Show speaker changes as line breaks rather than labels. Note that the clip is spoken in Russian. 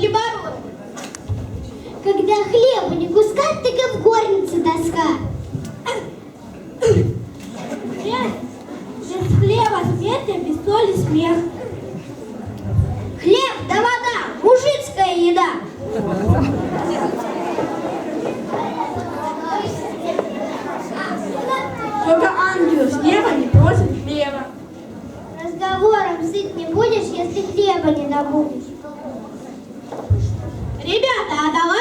хлебород. Когда хлеба не куска, так и в горнице тоска.
Без хлеба свет и без соли смех.
Хлеб да вода, мужицкая еда.
Только ангел с неба не просит хлеба.
Разговором сыт не будешь, если хлеба не добудешь.
Ребята, а давай